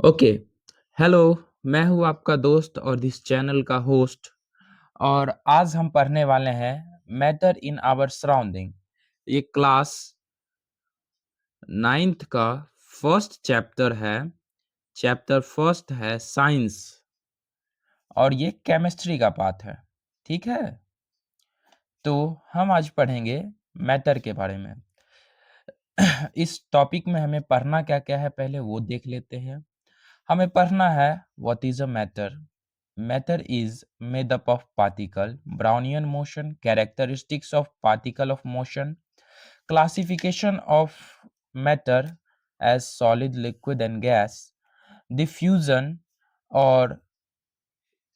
Okay. Hello. मैं हूँ आपका दोस्त और इस चैनल का होस्ट। और आज हम पढ़ने वाले हैं मैटर इन आवर सराउंडिंग। ये क्लास नाइन्थ का फर्स्ट चैप्टर है। चैप्टर फर्स्ट है साइंस और ये केमिस्ट्री का पार्ट है। ठीक है, तो हम आज पढ़ेंगे मैटर के बारे में। इस टॉपिक में हमें पढ़ना क्या क्या है पहले वो देख लेते हैं। हमें पढ़ना है what is a matter. Matter is made up of particle, Brownian motion, characteristics of particle of motion, classification of matter as solid, liquid and gas, diffusion or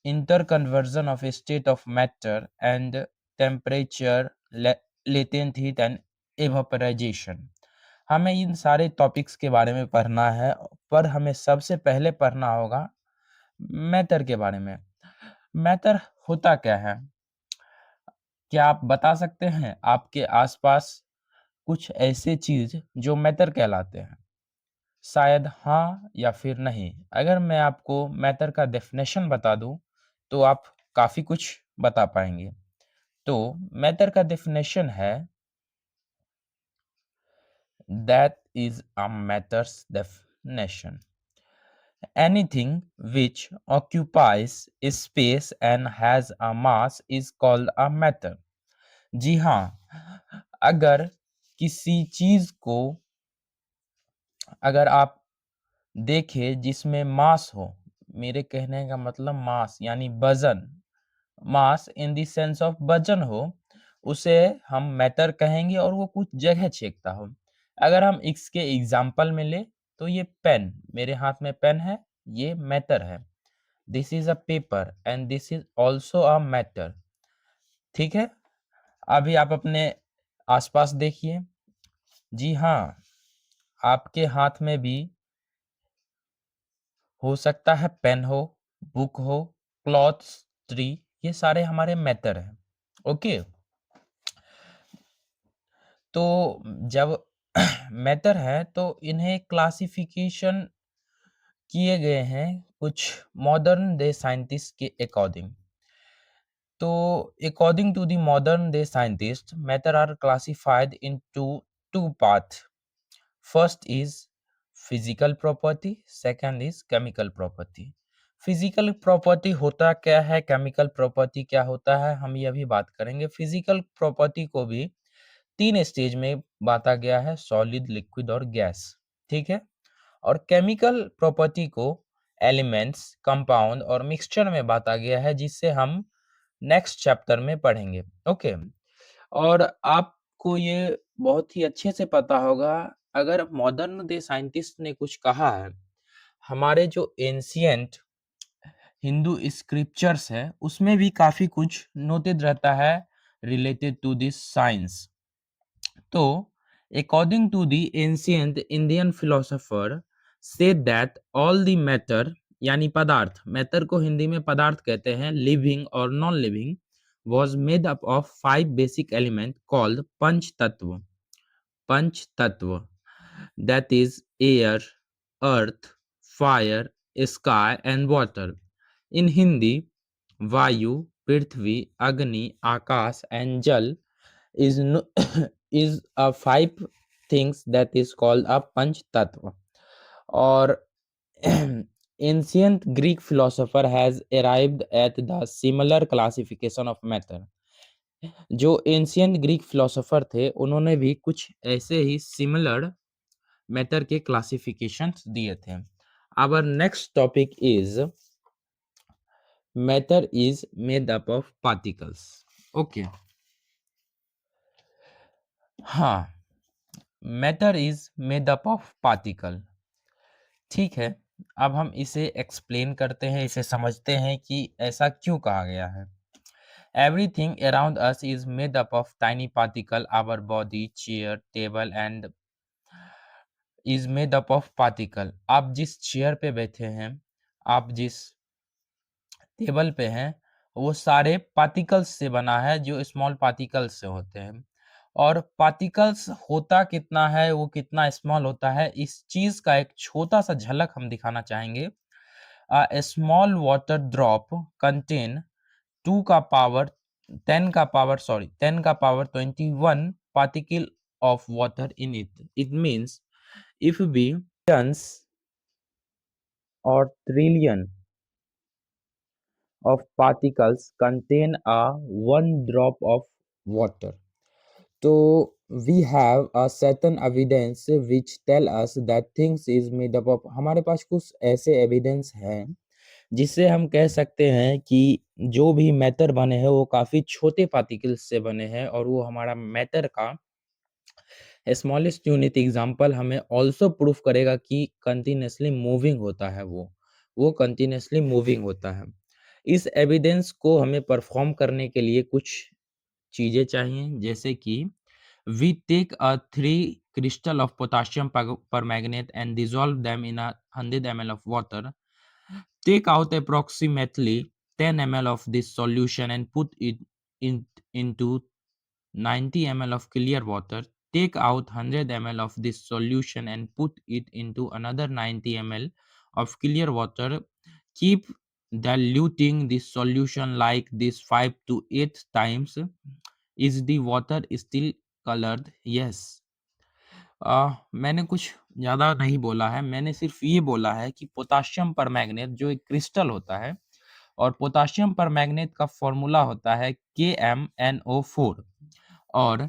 interconversion of a state of matter and temperature, latent heat and evaporization। हमें इन सारे topics के बारे में पढ़ना है, पर हमें सबसे पहले पढ़ना होगा मैटर के बारे में। मैटर होता क्या है? क्या आप बता सकते हैं आपके आसपास कुछ ऐसे चीज जो मैटर कहलाते हैं? शायद हाँ या फिर नहीं। अगर मैं आपको मैटर का डेफिनेशन बता दूं तो आप काफी कुछ बता पाएंगे। तो मैटर का डेफिनेशन है that is a matters definition anything which occupies space and has a mass is called a matter। जी हाँ, अगर किसी चीज को अगर आप देखें जिसमें मास हो, मेरे कहने का मतलब मास यानी वजन, मास इन द सेंस ऑफ वजन हो, उसे हम मैटर कहेंगे और वो कुछ जगह छेकता हो। अगर हम इसके एग्जाम्पल में ले तो ये पेन, मेरे हाथ में पेन है, ये मैटर है। This is a paper and this is also a matter. ठीक है, अभी आप अपने आसपास देखिए। जी हाँ, आपके हाथ में भी हो सकता है पेन हो, बुक हो, क्लॉथ्स, ट्री, ये सारे हमारे मैटर हैं। ओके, तो जब मैटर है तो इन्हें क्लासिफिकेशन किए गए हैं कुछ मॉडर्न डे साइंटिस्ट के अकॉर्डिंग। तो according to the modern day scientist, matter are classified into two part. First is physical property, second is chemical property. Physical property होता क्या है, केमिकल प्रॉपर्टी क्या होता है, हम ये अभी बात करेंगे। फिजिकल प्रॉपर्टी को भी तीन स्टेज में बांटा गया है, सॉलिड, लिक्विड और गैस। ठीक है, और केमिकल प्रॉपर्टी को एलिमेंट्स, कंपाउंड और मिक्सचर में बांटा गया है, जिससे हम नेक्स्ट चैप्टर में पढ़ेंगे। ओके, और आपको ये बहुत ही अच्छे से पता होगा, अगर मॉडर्न डे साइंटिस्ट ने कुछ कहा है, हमारे जो एंशियंट हिंदू स्क्रिप्चर्स है उसमें भी काफी कुछ नोटेड रहता है रिलेटेड टू दिस साइंस। तो according to the ancient Indian philosopher said that all the matter यानी पदार्थ, मैटर को हिंदी में पदार्थ कहते हैं, लिविंग और non living, was made up of five basic element called पंच तत्व। पंच तत्व, that is air, earth, fire, sky and water। in Hindi, वायु, पृथ्वी, अग्नि, आकाश एंड जल is no, is a five things that is called a पंच तत्व। और ancient Greek philosopher has arrived at the similar classification of matter। जो ancient Greek philosopher थे उन्होंने भी कुछ ऐसे ही सिमिलर मैटर के क्लासिफिकेशंस दिए थे। Our next topic is matter is made up of particles. Okay, हाँ, matter is made up of particle. ठीक है, अब हम इसे एक्सप्लेन करते हैं, इसे समझते हैं कि ऐसा क्यों कहा गया है। Everything around us is made up of tiny particle, our body, chair, table and is made up of particle. आप जिस चेयर पे बैठे हैं, आप जिस टेबल पे हैं, वो सारे पार्टिकल्स से बना है, जो स्मॉल पार्टिकल्स से होते हैं। और पार्टिकल्स होता कितना है, वो कितना स्मॉल होता है, इस चीज़ का एक छोटा-सा झलक हम दिखाना चाहेंगे। A small water drop contain 2 का पावर 10 का पावर सॉरी 10 का power 21 particle of water in it. It means if we tons or trillion of particles contain a one drop of water. So we have a certain evidence which tell us that things is made up of हमारे पास कुछ ऐसे evidence हैं जिससे हम कह सकते हैं कि जो भी मैटर बने हैं वो काफी छोटे पार्टिकल्स से बने हैं और वो हमारा मैटर का स्मॉलेस्ट यूनिट एग्जांपल हमें ऑल्सो प्रूफ करेगा कि कंटिन्यूअसली मूविंग होता है वो कंटिन्यूअसली मूविंग होता है। इस एविडेंस को हमें परफॉर्म करने के लिए कुछ चीजें चाहिए, जैसे कि we take a 3 crystal of potassium permanganate and dissolve them in a 100 ml of water. Take out approximately 10 ml of this solution and put it into 90 ml of clear water. Take out 100 ml of this solution and put it into another 90 ml of clear water. Keep diluting this solution like this 5 to 8 times. Is the water still colored? Yes. मैंने कुछ ज़्यादा नहीं बोला है, मैंने सिर्फ ये बोला है कि पोटाशियम परमैंगनेट जो एक क्रिस्टल होता है और पोटाशियम परमैंगनेट का फॉर्मूला होता है KMnO4 और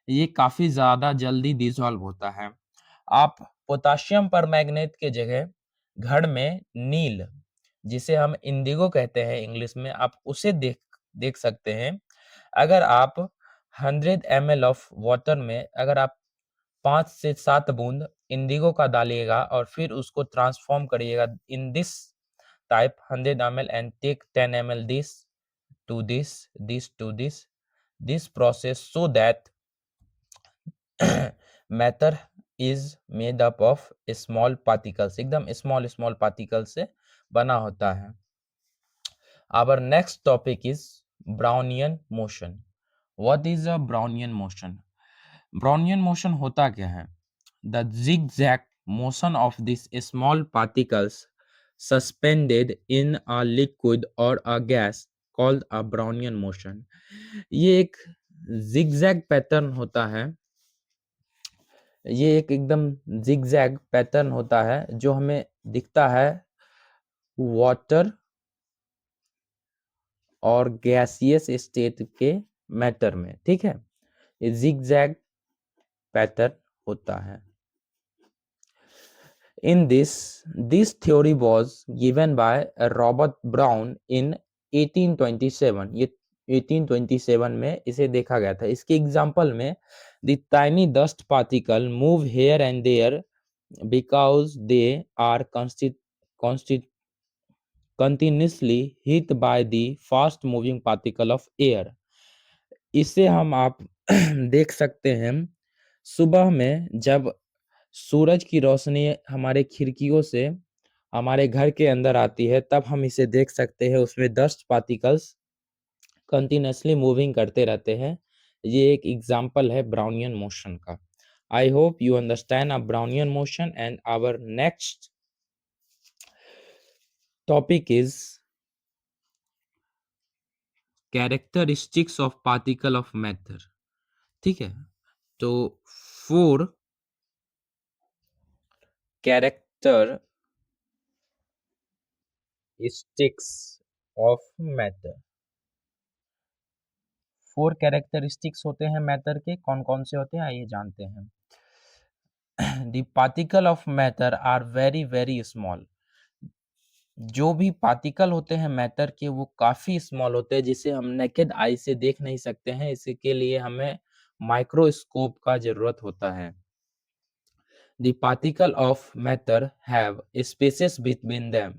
ये काफ़ी ज़्यादा जल्दी डिसॉल्व होता है। आप पोटाशियम परमैंगनेट के जगह घर में नील, जिसे हम इंडिगो कहते हैं इंग्लिश में, आप उसे देख देख सकते हैं। अगर आप 100 ml ऑफ वाटर में अगर आप 5 से 7 बूंद इंडिगो का डालिएगा और फिर उसको ट्रांसफॉर्म करिएगा in this type 100 ml and take 10 ml this process so that matter is made up of small particles, एकदम small particles से बना होता है। Our next topic is Brownian motion. What is a Brownian motion? Brownian motion होता क्या है? The zigzag motion of these small particles suspended in a liquid or a gas called a Brownian motion. ये एक zigzag pattern होता है, ये एक एकदम zigzag पैटर्न होता है जो हमें दिखता है वाटर और गैसियस स्टेट के मैटर में, ठीक है। ये zigzag पैटर्न होता है। In this theory was given by Robert Brown in 1827. ये 1827 में इसे देखा गया था। इसके एग्जाम्पल में the tiny dust particle move here and there because they are continuously hit by the fast moving particle of air. इसे हम आप देख सकते हैं सुबह में जब सूरज की रोशनी हमारे खिड़कियों से हमारे घर के अंदर आती है, तब हम इसे देख सकते हैं। उसमें डस्ट पार्टिकल्स कंटिन्यूअसली मूविंग करते रहते हैं। ये एक एग्जांपल है ब्राउनियन मोशन का। I hope you understand a Brownian motion and our next topic is characteristics of particle of matter, ठीक है। तो 4 कैरेक्टरिस्टिक्स ऑफ मैटर, 4 कैरेक्टरिस्टिक्स होते हैं मैटर के। कौन कौन से होते हैं आइए जानते हैं। The particle of matter are very very small. जो भी पार्टिकल होते हैं मैटर के वो काफी स्मॉल होते हैं, जिसे हम नेकेड आई से देख नहीं सकते हैं। इसके लिए हमें माइक्रोस्कोप का जरूरत होता है। The particle of matter have spaces between them.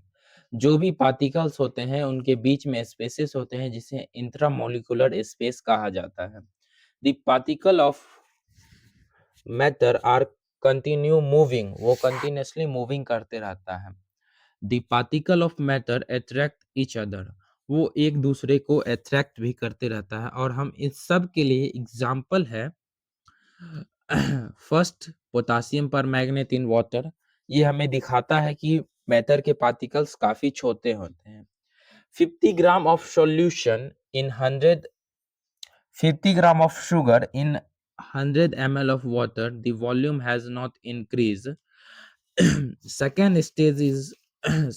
जो भी पार्टिकल्स होते हैं उनके बीच में स्पेसेस होते हैं जिसे इंट्रामोलिकुलर स्पेस कहा जाता है। The particle of matter are continue moving, वो कंटिन्यूअसली मूविंग करते रहता है। The particle of matter attract each other. वो एक दूसरे को अट्रैक्ट भी करते रहता है और हम इस सब के लिए एग्जाम्पल है फर्स्ट पोटासियम पर मैग्नेट इन वाटर। ये हमें दिखाता है कि मैटर के पार्टिकल्स काफी छोटे होते हैं। 50 gram of solution in 100 50 gram of sugar in 100 ml of water, the volume has not increased. Second stage is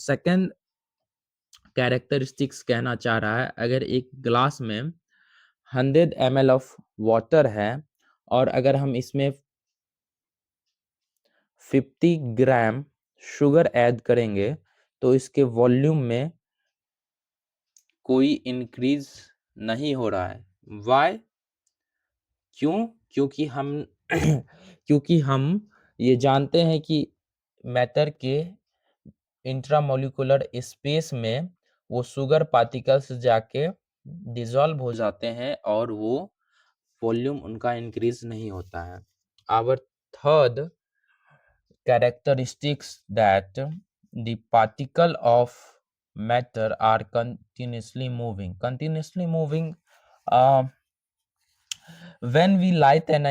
second characteristics कहना चाह रहा है, अगर एक ग्लास में 100 ml ऑफ वाटर है और अगर हम इसमें 50 ग्राम शुगर ऐड करेंगे तो इसके वॉल्यूम में कोई इंक्रीज नहीं हो रहा है। वाई? क्यों? क्योंकि हम क्योंकि हम ये जानते हैं कि मैटर के इंट्रामोलिकुलर स्पेस में वो शुगर पार्टिकल्स जाके डिसॉल्व हो जाते हैं और वो वॉल्यूम उनका इंक्रीज नहीं होता है। Our third characteristics that the particle of matter are continuously moving. Continuously moving, uh, when we light an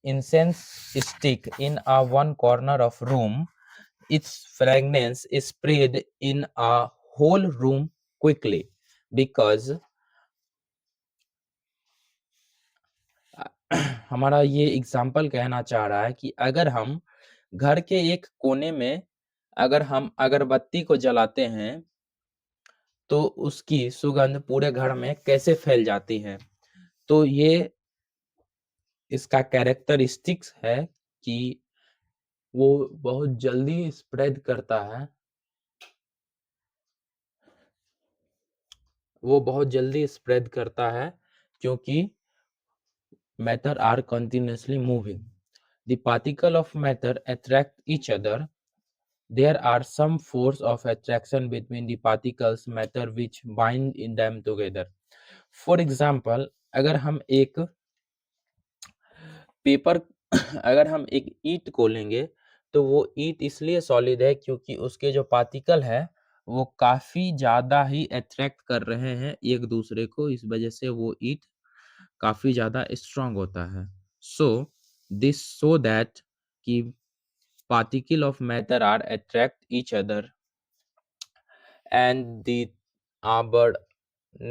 incense stick in a one corner of room, its fragrance is spread in a whole room quickly because हमारा ये example कहना चाह रहा है कि अगर हम घर के एक कोने में अगर हम अगरबत्ती को जलाते हैं तो उसकी सुगंध पूरे घर में कैसे फैल जाती है। तो ये इसका कैरेक्टरिस्टिक्स है कि वो बहुत जल्दी स्प्रेड करता है, वो बहुत जल्दी स्प्रेड करता है क्योंकि matter are continuously moving. The particle of matter attract each other. There are some force of attraction between the particles matter which bind in them together. For example, अगर हम एक पेपर अगर हम एक ईंट को लेंगे तो वो ईंट इसलिए सॉलिड है क्योंकि उसके जो पार्टिकल है वो काफी ज्यादा ही अट्रैक्ट कर रहे हैं एक दूसरे को, इस वजह से वो ईंट काफी ज्यादा स्ट्रांग होता है। सो दिस सो दैट कि particle of matter are attract each other and the our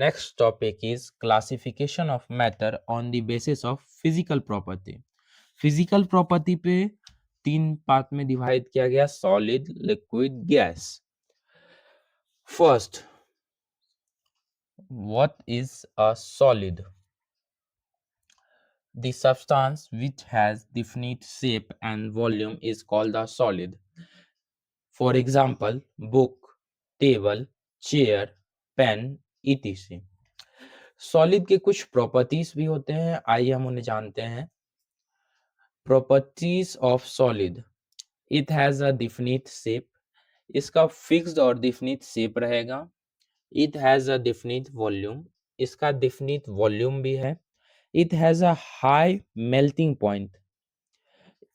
next topic is classification of matter on the basis of physical property। Physical property पे तीन पार्ट में डिवाइड किया गया, solid, liquid, gas. First, what is a solid? The substance which has definite shape and volume is called a solid. For example, book, table, chair, pen, etc. Solid के कुछ properties भी होते हैं, आइए हम उन्हें जानते हैं। Properties of solid, it has a definite shape, इसका फिक्स्ड और डिफिनिट शेप रहेगा। It has a definite volume, इसका डिफिनिट वॉल्यूम भी है। It has a high melting point,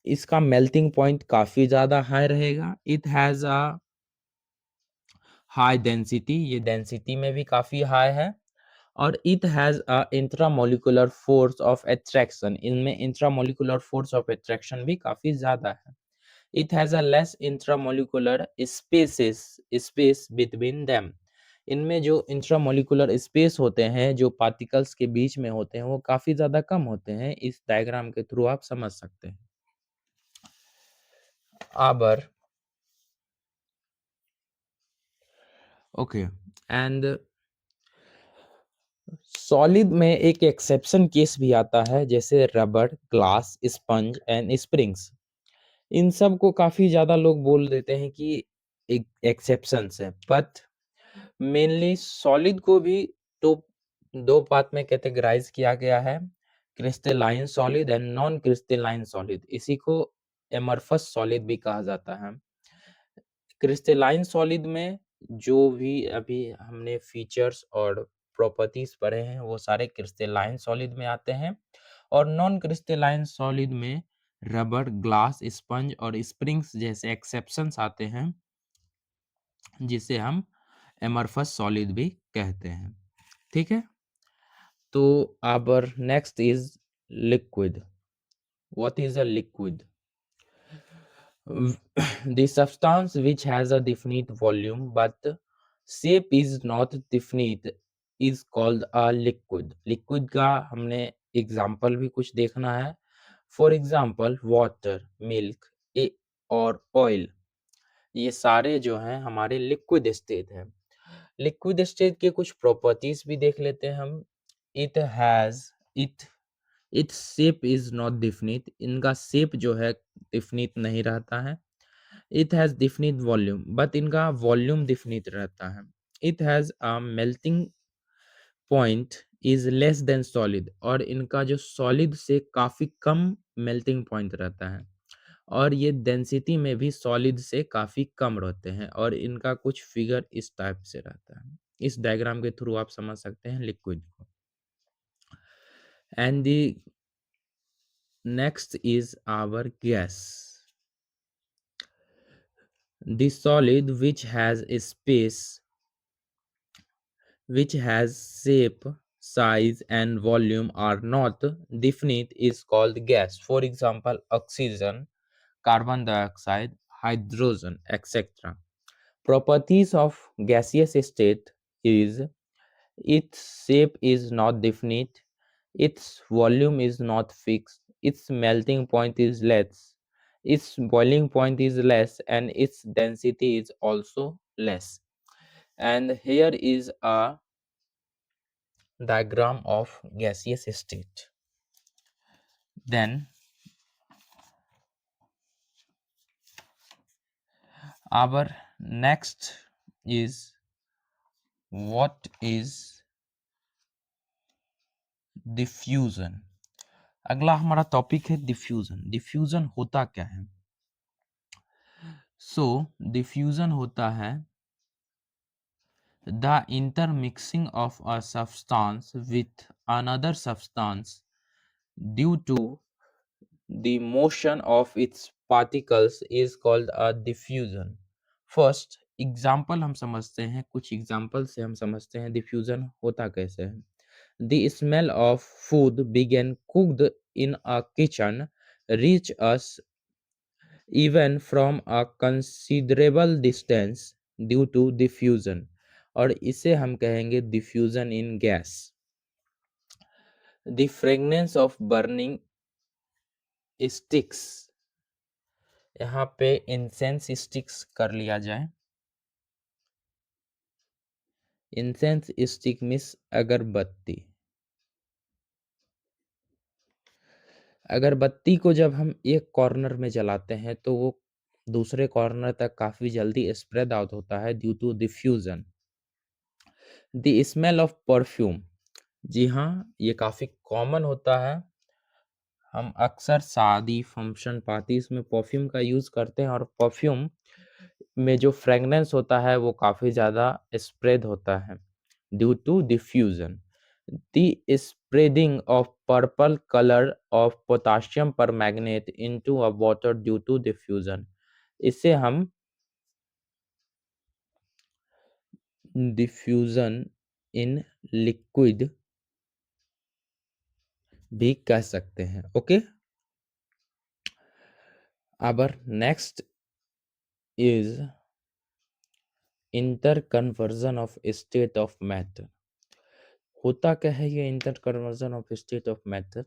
इसका मेल्टिंग पॉइंट काफी ज्यादा हाई रहेगा। It has a high density, ये डेंसिटी में भी काफी हाई है। और it has a intramolecular force of attraction, इनमें इंट्रामोलिकुलर फोर्स ऑफ अट्रैक्शन भी काफी ज्यादा है। It has a less intramolecular space between them, इनमें जो इंट्रामोलिकुलर स्पेस होते हैं जो पार्टिकल्स के बीच में होते हैं वो काफी ज्यादा कम होते हैं, इस डायग्राम के थ्रू आप समझ सकते हैं। आबर ओके, एंड सॉलिड में एक एक्सेप्शन केस भी आता है जैसे rubber, glass, sponge and springs. इन सब को काफी ज्यादा लोग बोल देते हैं कि एक एक्सेप्शंस है, बट मेनली सॉलिड को भी दो दो पार्ट में कैटेगराइज किया गया है, crystalline solid and non crystalline solid. इसी को एमरफस सॉलिड भी कहा जाता है। क्रिस्टलाइन सॉलिड में जो भी अभी हमने फीचर्स और प्रॉपर्टीज पढ़े हैं वो सारे क्रिस्टलाइन सॉलिड में आते हैं, और नॉन क्रिस्टलाइन सॉलिड में रबर, ग्लास, स्पंज और स्प्रिंग्स जैसे एक्सेप्शंस आते हैं जिसे हम एमरफस सॉलिड भी कहते हैं। ठीक है? तो our next is liquid. What is a liquid? The substance which has a definite volume but shape is not definite is called a liquid. Liquid का हमने एग्जाम्पल भी कुछ देखना है। फॉर एग्जाम्पल वाटर, मिल्क और ऑयल, ये सारे जो हैं हमारे लिक्विड स्टेट हैं। लिक्विड स्टेट के कुछ प्रॉपर्टीज भी देख लेते हैं हम। It has it its shape is not definite, इनका शेप जो है डिफिनिट नहीं रहता है। It has definite volume, but इनका वॉल्यूम डिफिनिट रहता है। It has a melting point is less than solid, और इनका जो सॉलिड से काफी कम मेल्टिंग पॉइंट रहता है, और ये डेंसिटी में भी सॉलिड से काफी कम रहते हैं, और इनका कुछ फिगर इस टाइप से रहता है। इस डायग्राम के थ्रू आप समझ सकते हैं लिक्विड को। And the next is our gas, the solid which has a space, which has shape, size and volume are not definite is called gas. For example, oxygen, carbon dioxide, hydrogen, etc. Properties of gaseous state is its shape is not definite, its volume is not fixed, its melting point is less, its boiling point is less, and its density is also less. And here is a diagram of gaseous state. Then our next is what is diffusion. अगला हमारा topic है diffusion. Diffusion होता क्या है? सो diffusion होता है the intermixing of a substance with another substance due to the motion of its particles is called a diffusion. First example हम समझते हैं, कुछ एग्जाम्पल से हम समझते हैं डिफ्यूजन होता कैसे है। The smell of food began cooked in a kitchen reach us even from a considerable distance due to diffusion, और इसे हम कहेंगे diffusion in gas. The fragrance of burning sticks, यहाँ पे इंसेंस स्टिक्स कर लिया जाए। इंसेंस स्टिक मीन्स अगरबत्ती। अगरबत्ती को जब हम एक कॉर्नर में जलाते हैं तो वो दूसरे कॉर्नर तक काफी जल्दी स्प्रेड आउट होता है due to diffusion. The smell of perfume, जी हाँ, ये काफी कॉमन होता है। हम अक्सर शादी, फंक्शन, पार्टीज में परफ्यूम का यूज करते हैं, और परफ्यूम में जो फ्रेगनेंस होता है वो काफी ज्यादा स्प्रेड होता है due to diffusion. The spreading of purple colour of potassium permanganate into a water due to diffusion, इसे हम डिफ्यूजन इन लिक्विड भी कह सकते हैं। Okay, our next is inter conversion of state of matter. होता क्या है ये inter conversion of state of matter?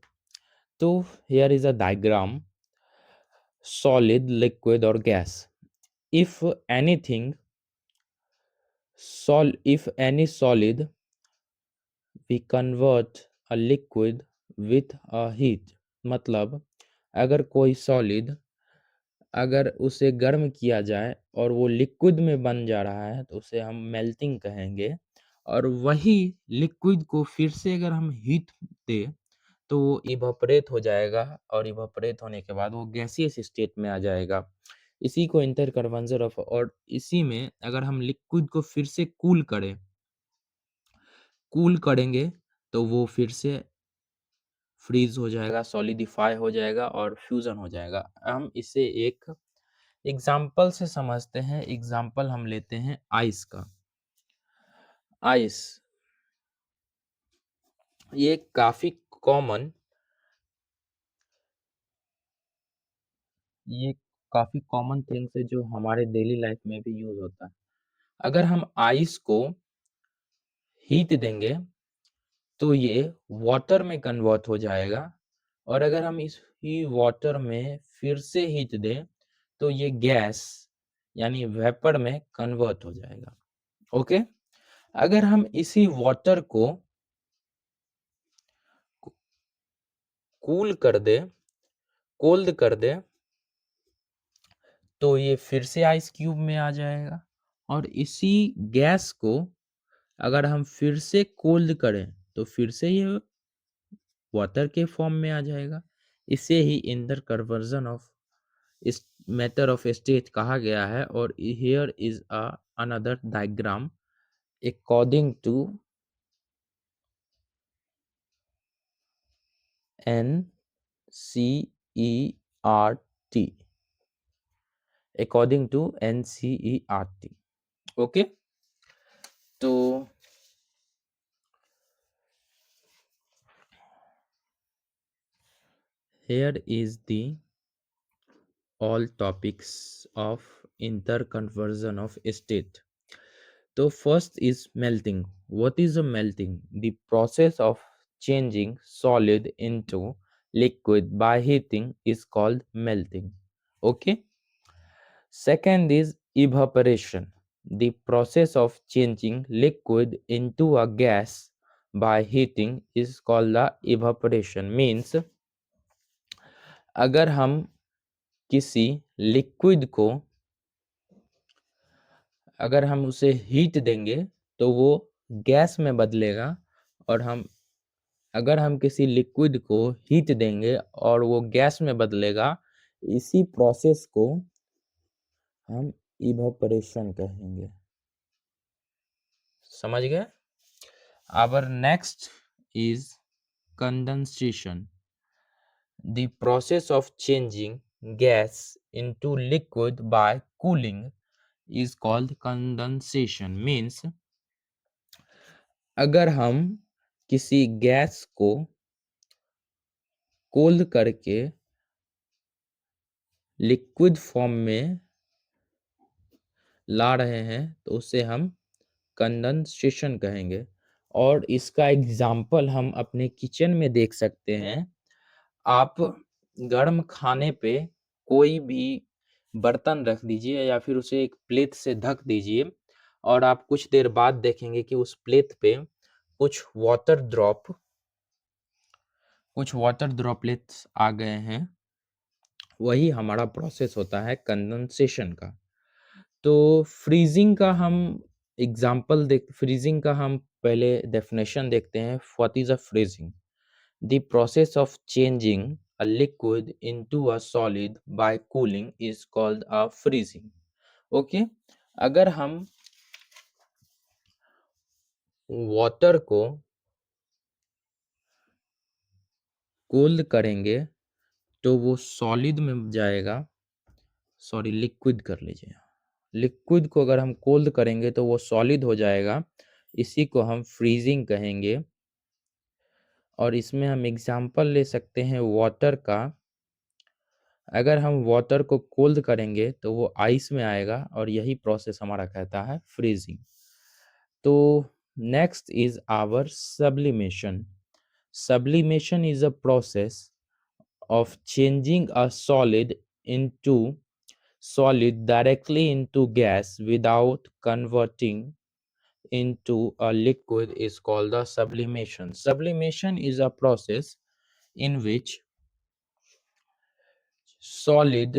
तो here is a diagram, solid, liquid और gas. If anything if any solid we convert a liquid with a heat, मतलब अगर कोई solid, अगर उसे गर्म किया जाए और वो लिक्विड में बन जा रहा है तो उसे हम मेल्टिंग कहेंगे, और वही लिक्विड को फिर से अगर हम हीट दे तो वो इवापोरेट हो जाएगा, और इवापोरेट होने के बाद वो गैसियस स्टेट में आ जाएगा। इसी को इंटर कन्वर्जन ऑफ, और इसी में अगर हम लिक्विड को फिर से कूल करेंगे तो वो फिर से फ्रीज हो जाएगा, सॉलिडिफाई हो जाएगा और फ्यूजन हो जाएगा। हम इसे एक एग्जाम्पल से समझते हैं। एग्जाम्पल हम लेते हैं आइस का। आइस ये काफी कॉमन ये काफी कॉमन थिंग्स है जो हमारे डेली लाइफ में भी यूज होता है। अगर हम आइस को हीट देंगे तो ये वाटर में कन्वर्ट हो जाएगा, और अगर हम इस ही वाटर में फिर से हीट दें तो ये गैस यानी वेपर में कन्वर्ट हो जाएगा। ओके, अगर हम इसी वाटर को कूल कर दे कोल्ड कर दे तो ये फिर से आइस क्यूब में आ जाएगा, और इसी गैस को अगर हम फिर से कोल्ड करें तो फिर से ये वाटर के फॉर्म में आ जाएगा। इसे ही इंटर कन्वर्जन ऑफ इस मैटर ऑफ स्टेट कहा गया है। और here is a another diagram according to NCERT according to NCERT। Okay, तो here is the all topics of interconversion of state. So first is melting. What is a melting? The process of changing solid into liquid by heating is called melting. Okay. Second is evaporation. The process of changing liquid into a gas by heating is called the evaporation. Means अगर हम किसी liquid को अगर हम उसे heat देंगे तो वो गैस में बदलेगा, और अगर हम किसी लिक्विड को हीट देंगे और वो गैस में बदलेगा, इसी प्रोसेस को हम इवेपोरेशन कहेंगे। समझ गए? Our next is condensation. The process of changing gas into liquid by cooling is called condensation. Means अगर हम किसी गैस को कोल्ड करके लिक्विड फॉर्म में ला रहे हैं तो उसे हम कंडेंसेशन कहेंगे। और इसका एग्जाम्पल हम अपने किचन में देख सकते हैं। आप गर्म खाने पे कोई भी बर्तन रख दीजिए या फिर उसे एक प्लेट से ढक दीजिए, और आप कुछ देर बाद देखेंगे कि उस प्लेट पे कुछ वाटर ड्रॉपलेट्स आ गए हैं। वही हमारा प्रोसेस होता है कंडेंसेशन का। तो फ्रीजिंग का हम पहले डेफिनेशन देखते हैं। What is a freezing? The process of changing a liquid into a solid by cooling is called a freezing. Okay, अगर हम वाटर को कोल्ड करेंगे तो वो सॉलिड में जाएगा। सॉरी, लिक्विड कर लीजिए। लिक्विड को अगर हम कोल्ड करेंगे तो वो सॉलिड हो जाएगा। इसी को हम फ्रीजिंग कहेंगे। और इसमें हम एग्जांपल ले सकते हैं वाटर का। अगर हम वाटर को कोल्ड करेंगे तो वो आइस में आएगा, और यही प्रोसेस हमारा कहता है फ्रीजिंग। तो next is our sublimation. Sublimation is a process of changing a solid directly into gas without converting into a liquid is called the sublimation. Sublimation is a process in which solid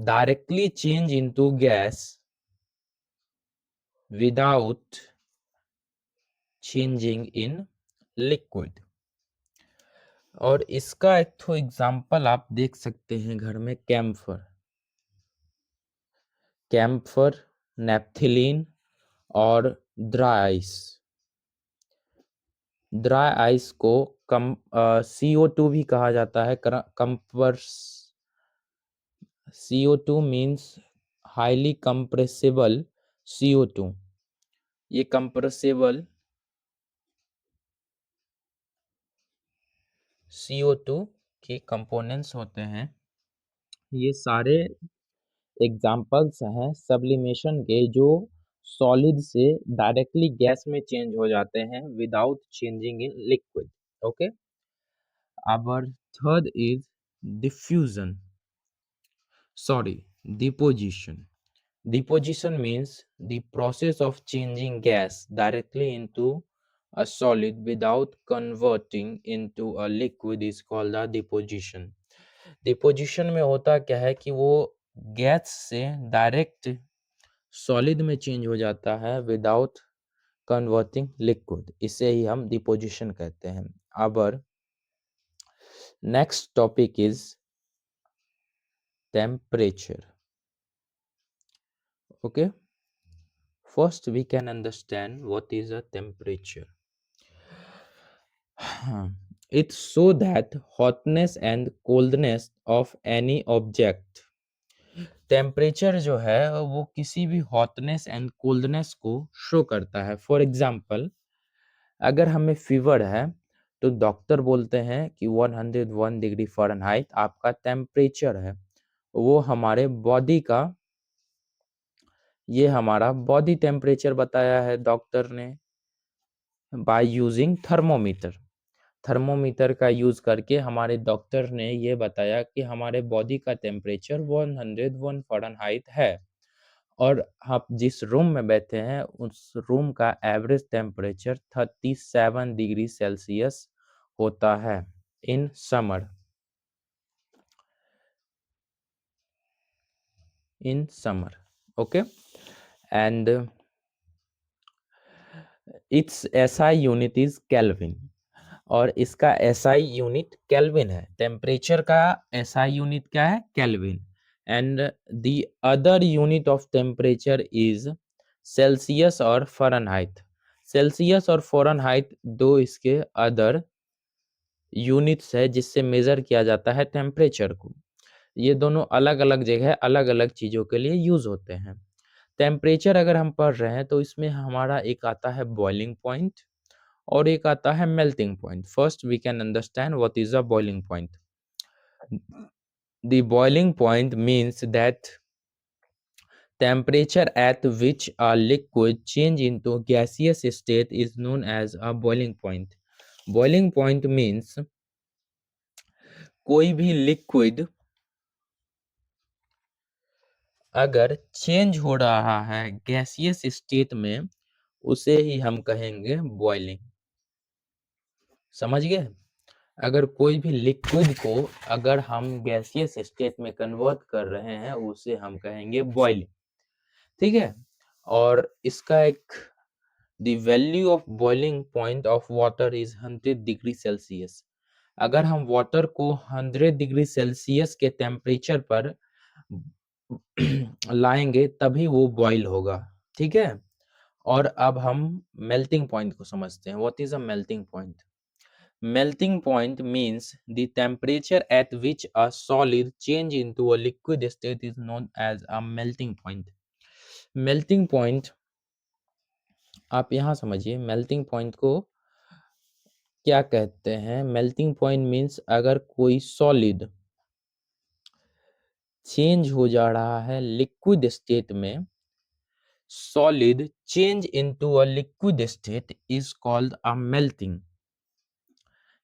directly change into gas without changing in liquid। और इसका एक तो example आप देख सकते हैं घर में। कैम्फर, नेप्थिलीन और ड्राई आइस। ड्राई आइस को CO2 भी कहा जाता है। कंपर्स CO2 means highly compressible CO2। ये कंप्रेसिबल CO2 के कंपोनेंट्स होते हैं। ये सारे एग्जाम्पल्स हैं सब्लिमेशन के, जो सॉलिड से डायरेक्टली गैस में चेंज हो जाते हैं without changing in liquid. Okay, our third is diffusion, sorry, deposition. Deposition means the process of changing gas directly into a solid without converting into a liquid is called a deposition. Deposition में होता क्या है कि वो gas से direct solid में change हो जाता है विदाउट कन्वर्टिंग लिक्विड, इसे ही हम डिपोजिशन कहते हैं। Our next topic is temperature. Okay, first we can understand what is a temperature. It's so that hotness and coldness of any object. Temperature जो है वो किसी भी हॉटनेस एंड कोल्डनेस को शो करता है। फॉर एग्जांपल, अगर हमें फीवर है तो डॉक्टर बोलते हैं कि 101 डिग्री फ़ारेनहाइट आपका टेम्परेचर है। वो हमारे बॉडी का, ये हमारा बॉडी टेम्परेचर बताया है डॉक्टर ने बाय यूजिंग थर्मोमीटर। थर्मोमीटर का यूज करके हमारे डॉक्टर ने ये बताया कि हमारे बॉडी का टेम्परेचर 101 फ़ारेनहाइट है, और आप जिस रूम में बैठे हैं उस रूम का एवरेज टेम्परेचर 37 डिग्री सेल्सियस होता है in summer. Okay, and it's SI unit is kelvin, और इसका एसआई यूनिट केल्विन है। टेम्परेचर का एसआई यूनिट क्या है? Kelvin. And the other unit of temperature is Celsius और फ़ारेनहाइट। सेल्सियस और फ़ारेनहाइट दो इसके अदर यूनिट्स है जिससे मेजर किया जाता है टेम्परेचर को। ये दोनों अलग अलग जगह अलग अलग चीजों के लिए यूज होते हैं। टेम्परेचर अगर हम पढ़ रहे हैं तो इसमें हमारा एक आता है बॉइलिंग पॉइंट और एक आता है melting point. First we can understand what is a boiling point. The boiling point means that temperature at which a liquid change into gaseous state is known as a boiling point. Boiling point means कोई भी liquid अगर change हो रहा है gaseous state में, उसे ही हम कहेंगे बॉइलिंग। समझ गए? अगर कोई भी लिक्विड को अगर हम गैसियस स्टेट में कन्वर्ट कर रहे हैं उसे हम कहेंगे बॉइलिंग। ठीक है, और इसका एक the value of boiling point of water is 100 degree Celsius. अगर हम वाटर को 100 डिग्री सेल्सियस के टेम्परेचर पर लाएंगे तभी वो बॉईल होगा। ठीक है, और अब हम मेल्टिंग पॉइंट को समझते हैं। What is a melting point? Melting point means the temperature at which a solid change into a liquid state is known as a melting point. Melting point आप यहाँ समझिए, मेल्टिंग पॉइंट को क्या कहते हैं। मेल्टिंग पॉइंट मीन्स अगर कोई solid change हो जा रहा है लिक्विड स्टेट में, solid change into a liquid state is called a melting.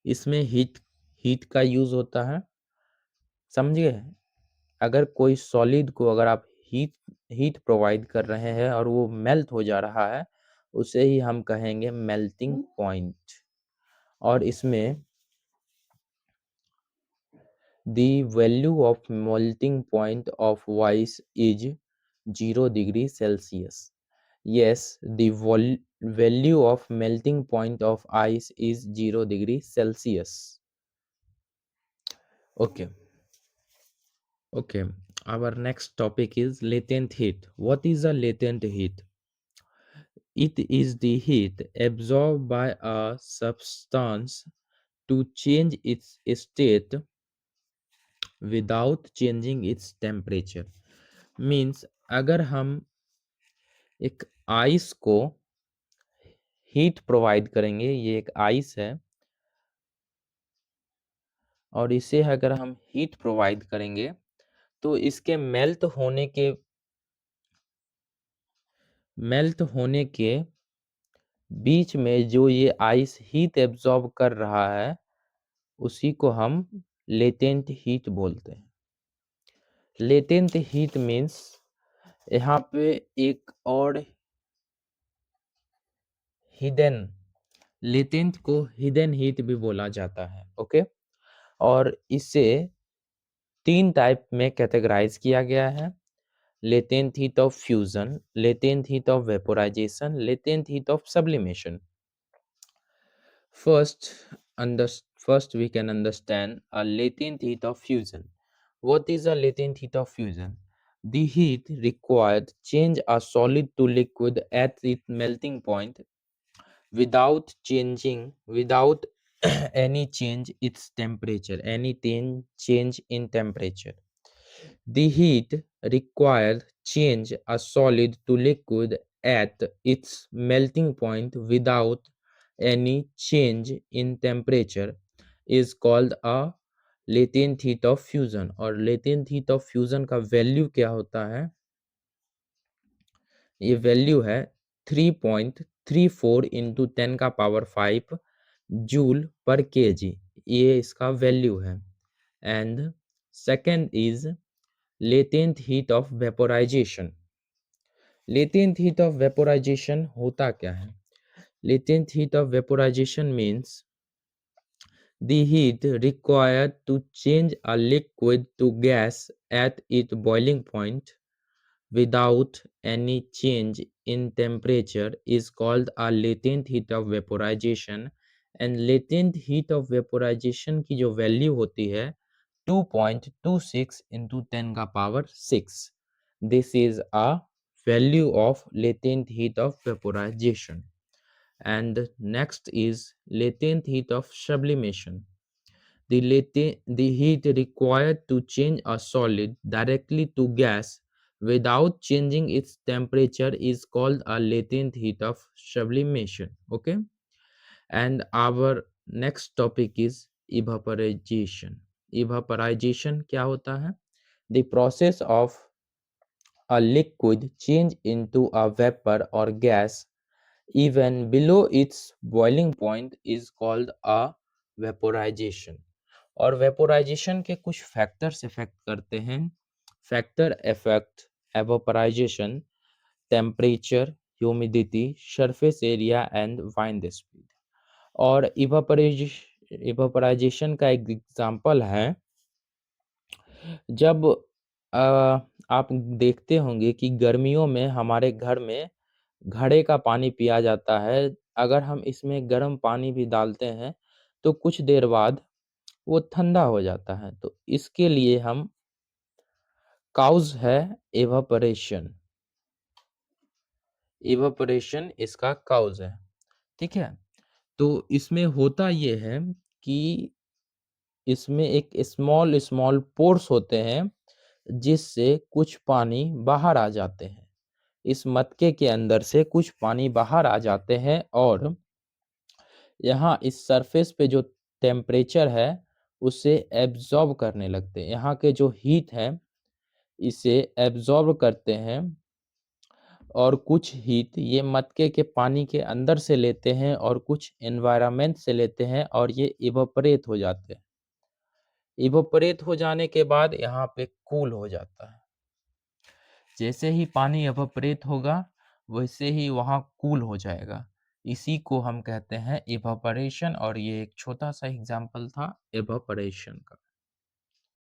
इसमें हीट का यूज होता है। समझ गए? अगर कोई सॉलिड को अगर आप हीट हीट प्रोवाइड कर रहे हैं और वो मेल्ट हो जा रहा है, उसे ही हम कहेंगे मेल्टिंग पॉइंट। और इसमें the value of melting point of ice is 0 degree Celsius. Yes, the value of melting point of ice is 0 degree Celsius. Okay. Okay. Our next topic is latent heat. What is a latent heat? It is the heat absorbed by a substance to change its state without changing its temperature. Means अगर हम एक ice को heat provide करेंगे, ये एक ice है और इसे अगर हम हीट प्रोवाइड करेंगे तो इसके मेल्ट होने के बीच में जो ये आइस हीट एब्जॉर्ब कर रहा है उसी को हम लेटेंट हीट बोलते हैं। लेटेंट हीट मीन्स यहाँ पे एक और हिडन, लेटेंट को हिडन हीट भी बोला जाता है। ओके, और इसे 3 टाइप में कैटेगराइज किया गया है। Latent heat of fusion, latent heat of vaporisation, latent heat of sublimation. First, first we can understand a latent heat of fusion. What is a latent heat of fusion? The heat required change a solid to liquid at its melting point without any change its temperature, change in temperature. The heat required change a solid to liquid at its melting point without any change in temperature is called a latent heat of fusion। और latent heat of fusion का value क्या होता है? ये value है 3.34 into 10 का power 5 joule पर KG, ये इसका वैल्यू है। And second is latent heat of vaporisation. Latent heat of vaporisation होता क्या है? Latent heat of vaporisation means the heat required to change a liquid to gas at its boiling point without any change in temperature is called a latent heat of vaporization। and latent heat of vaporization की जो value होती है 2.26 into 10 का power 6। This is a value of latent heat of vaporization। and next is latent heat of sublimation। The heat required to change a solid directly to gas without changing its temperature is called a latent heat of sublimation। Okay, and our next topic is evaporization। evaporization क्या होता है? The process of a liquid change into a vapor or gas even below its boiling point is called a vaporization। और vaporisation के कुछ factors affect करते हैं। Factor affect evaporation, temperature, humidity, surface area and wind speed. और evaporation का एक example है, जब आप देखते होंगे कि गर्मियों में हमारे घर में घड़े का पानी पिया जाता है। अगर हम इसमें गर्म पानी भी डालते हैं तो कुछ देर बाद वो ठंडा हो जाता है। तो इसके लिए हम काउज है इवापोरेशन, इवापोरेशन इसका काउज है। ठीक है, तो इसमें होता ये है कि इसमें एक स्मॉल स्मॉल पोर्स होते हैं जिससे कुछ पानी बाहर आ जाते हैं। इस मटके के अंदर से कुछ पानी बाहर आ जाते हैं और यहाँ इस सरफेस पे जो टेम्परेचर है उसे एब्जॉर्ब करने लगते हैं। यहाँ के जो हीट है इसे एब्जॉर्ब करते हैं और कुछ हीट ये मटके के पानी के अंदर से लेते हैं और कुछ एनवायरनमेंट से लेते हैं और ये इवोपरेट हो जाते हैं। इवोपरेट हो जाने के बाद यहाँ पे कूल हो जाता है। जैसे ही पानी इवोपरेट होगा वैसे ही वहाँ कूल हो जाएगा। इसी को हम कहते हैं इवोपरेशन। और ये एक छोटा सा एग्जाम्पल था इवोपरेशन का।